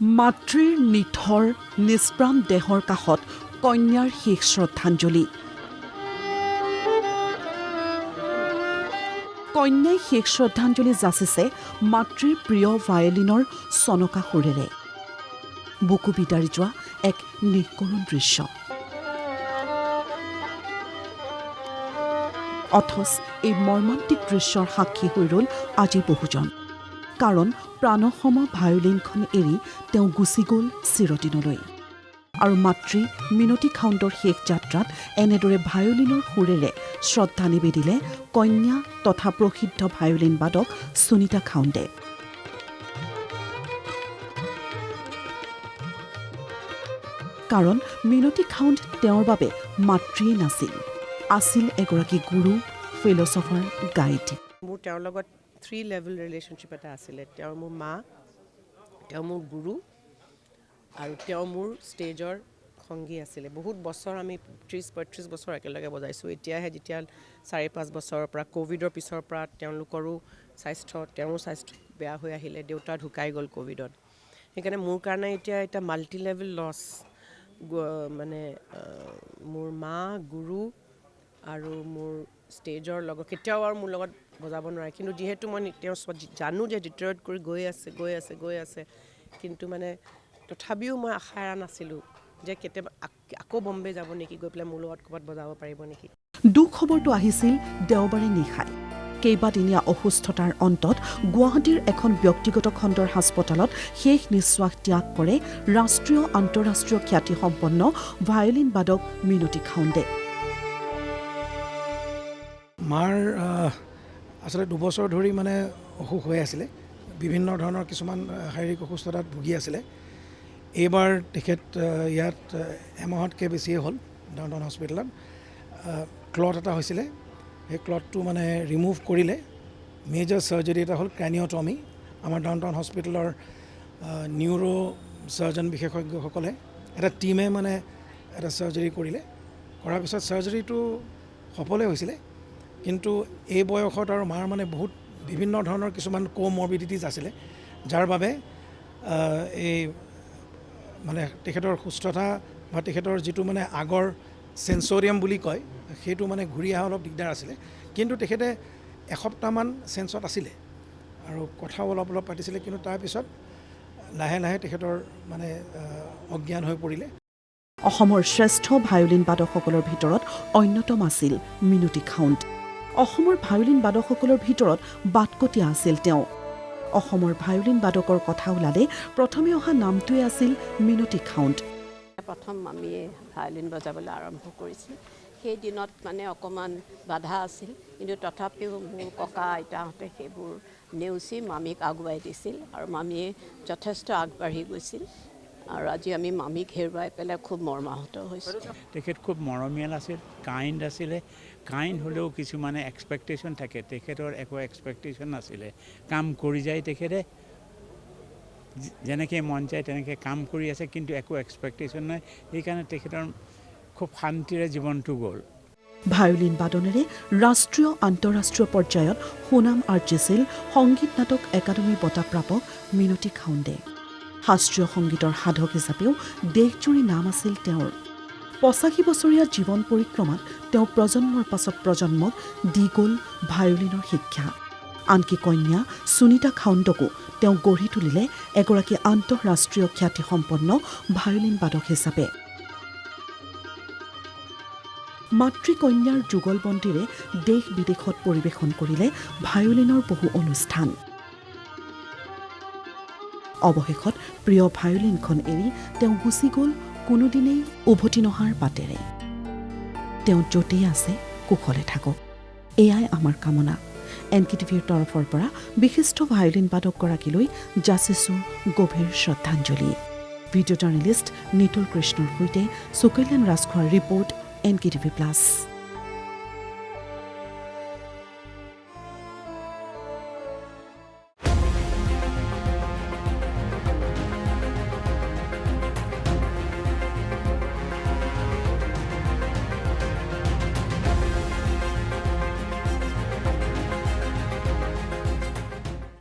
মাতৃৰ নিথৰ নিষ্প্ৰাণ দেহৰ কাষত কন্যাৰ শেষ শ্ৰদ্ধাঞ্জলি। কন্যাই শেষ শ্ৰদ্ধাঞ্জলি যাচিছে মাতৃৰ প্ৰিয় ভায়লিনৰ চনকা সুৰেৰে। বুকু বিদাৰি যোৱা এক নিকৰুণ দৃশ্য। অথচ এই মৰ্মান্তিক দৃশ্যৰ সাক্ষী হৈ ৰ'ল আজি বহুজন। কাৰণ প্ৰাণসম ভায়লিনখন এৰি তেওঁ গুচি গ'ল চিৰদিনলৈ। আৰু মাতৃ মিনতী খাউণ্ডৰ শেষ যাত্ৰাত এনেদৰে ভায়লিনৰ সুৰেৰে শ্ৰদ্ধা নিবেদিলে কন্যা তথা প্ৰসিদ্ধ ভায়লিন বাদক সুনীতা খাউণ্ডে। কাৰণ মিনতী খাউণ্ড তেওঁৰ বাবে মাতৃয়ে নাছিল, আছিল এগৰাকী গুৰু, ফিলচফাৰ, গাইড। মোৰ তেওঁৰ লগত 3 লেভেল ৰিলেশ্যনশ্বিপ এটা আছিলে। তেওঁ মোৰ মা, তেওঁ মোৰ গুৰু আৰু তেওঁ মোৰ ষ্টেজৰ সংগী আছিলে। বহুত বছৰ আমি 30-35 বছৰ একেলগে বজাইছোঁ। এতিয়াহে যেতিয়া 4-5 বছৰৰ পৰা ক'ভিডৰ পিছৰ পৰা তেওঁলোকৰো তেওঁৰ স্বাস্থ্য বেয়া হৈ আহিলে, দেউতা ঢুকাই গ'ল ক'ভিডত। সেইকাৰণে মোৰ কাৰণে এতিয়া এটা মাল্টি লেভেল লছ। মানে মোৰ মা, গুৰু আৰু মোৰ ষ্টেজৰ লগত কেতিয়াও আৰু মোৰ লগত বজাব নোৱাৰে। কিন্তু যিহেতু মই তেওঁ জানো যে ডিট্ৰইট কৰি গৈ আছে কিন্তু মানে তথাপিও মই আশা এৰা নাছিলোঁ যে কেতিয়াবা আকৌ বম্বে যাব নেকি, গৈ পেলাই মোৰ লগত ক'ৰবাত বজাব পাৰিব নেকি। দুখ খবৰটো আহিছিল দেওবাৰে নিশাই। কেইবাদিনীয়া অসুস্থতাৰ অন্তত গুৱাহাটীৰ এখন ব্যক্তিগত খণ্ডৰ হাস্পতালত শেষ নিশ্বাস ত্যাগ কৰে ৰাষ্ট্ৰীয় আন্তঃৰাষ্ট্ৰীয় খ্যাতিসম্পন্ন ভায়লিন বাদক মিনতী খাউণ্ডে। মাৰ আচলতে 2 বছৰ ধৰি মানে অসুখ হৈ আছিলে, বিভিন্ন ধৰণৰ কিছুমান শাৰীৰিক অসুস্থতাত ভুগি আছিলে। এইবাৰ তেখেত ইয়াত এমাহতকৈ বেছিয়ে হ'ল ডাউনটাউন হস্পিটেলত। ক্লট এটা হৈছিলে, সেই ক্লটটো মানে ৰিমুভ কৰিলে। মেজৰ চাৰ্জাৰী এটা হ'ল ক্ৰেনিঅ'টমি। আমাৰ ডাউনটাউন হস্পিটেলৰ নিউৰ' চাৰ্জন বিশেষজ্ঞসকলে এটা টীমে মানে এটা চাৰ্জাৰী কৰিলে। কৰাৰ পিছত চাৰ্জাৰীটো সফলে হৈছিলে, কিন্তু এই বয়সত আৰু মাৰ মানে বহুত বিভিন্ন ধৰণৰ কিছুমান ক'মৰ্বিডিটিজ আছিলে, যাৰ বাবে এই মানে তেখেতৰ সুস্থতা বা তেখেতৰ যিটো মানে আগৰ চেঞ্চৰিয়াম বুলি কয় সেইটো মানে ঘূৰি অহা অলপ দিগদাৰ আছিলে। কিন্তু তেখেতে এসপ্তাহমান চেঞ্চত আছিলে আৰু কথাও অলপ পাতিছিলে, কিন্তু তাৰপিছত লাহে লাহে তেখেতৰ মানে অজ্ঞান হৈ পৰিলে। অসমৰ শ্ৰেষ্ঠ ভায়লিন বাদকসকলৰ ভিতৰত অন্যতম আছিল মিনতী খাউণ্ড। অসমৰ ভায়লিন বাদকসকলৰ ভিতৰত বাটকটীয়া আছিল তেওঁ। অসমৰ ভায়লিন বাদকৰ কথা ওলালে প্ৰথমে অহা নামটোৱে আছিল মিনতী খাউণ্ড। প্ৰথম মামীয়ে ভায়লিন বজাবলৈ আৰম্ভ কৰিছিল। সেই দিনত মানে অকণমান বাধা আছিল, কিন্তু তথাপিও মোৰ ককা আইতাহঁতে সেইবোৰ নেওচি মামীক আগুৱাই দিছিল আৰু মামীয়ে যথেষ্ট আগবাঢ়ি গৈছিল। আৰু আজি আমি মামীক হেৰুৱাই পেলাই খুব মৰ্মাহত হৈছোঁ। তেখেত খুব মৰমীয়াল আছিল, কাইণ্ড আছিলে। কাইণ্ড হ'লেও কিছুমানে এক্সপেক্টেশ্যন থাকে, তেখেতৰ একো এক্সপেক্টেশ্যন নাছিলে। কাম কৰি যায় তেখেতে, যেনেকৈ মন যায় তেনেকৈ কাম কৰি আছে, কিন্তু একো এক্সপেক্টেশ্যন নাই। সেইকাৰণে তেখেতৰ খুব শান্তিৰে জীৱনটো গ'ল। ভায়লিন বাদনেৰে ৰাষ্ট্ৰীয় আন্তঃৰাষ্ট্ৰীয় পৰ্যায়ত সুনাম আৰ্জিছিল সংগীত নাটক একাডেমী বঁটা প্ৰাপক মিনতী খাউণ্ডে। শাস্ত্ৰীয় সংগীতৰ সাধক হিচাপেও দেশজুৰি নাম আছিল তেওঁৰ। 85 বছৰীয়া জীৱন পৰিক্ৰমাত তেওঁ প্ৰজন্মৰ পাছত প্ৰজন্মক দি গ'ল ভায়লিনৰ শিক্ষা। আনকি কন্যা সুনীতা খাউণ্ডকো তেওঁ গঢ়ি তুলিলে এগৰাকী আন্তঃৰাষ্ট্ৰীয় খ্যাতিসম্পন্ন ভায়লিন বাদক হিচাপে। মাতৃকন্যাৰ যুগলবন্দীৰে দেশ বিদেশত পৰিৱেশন কৰিলে ভায়লিনৰ বহু অনুষ্ঠান। অৱশেষত প্ৰিয় ভায়লিনখন এৰি তেওঁ গুচি গ'ল কোনোদিনেই উভতি নহাৰ বাটেৰে। তেওঁ য'তেই আছে কুশলে থাকক, এয়াই আমাৰ কামনা। NKTVৰ তৰফৰ পৰা বিশিষ্ট ভায়লিন বাদকগৰাকীলৈ যাচিছোঁ গভীৰ শ্ৰদ্ধাঞ্জলি। ভিডিঅ' জাৰ্নেলিষ্ট নিতুল কৃষ্ণৰ সৈতে সুকল্যাণ ৰাজখোৱাৰ ৰিপৰ্ট NKTV+।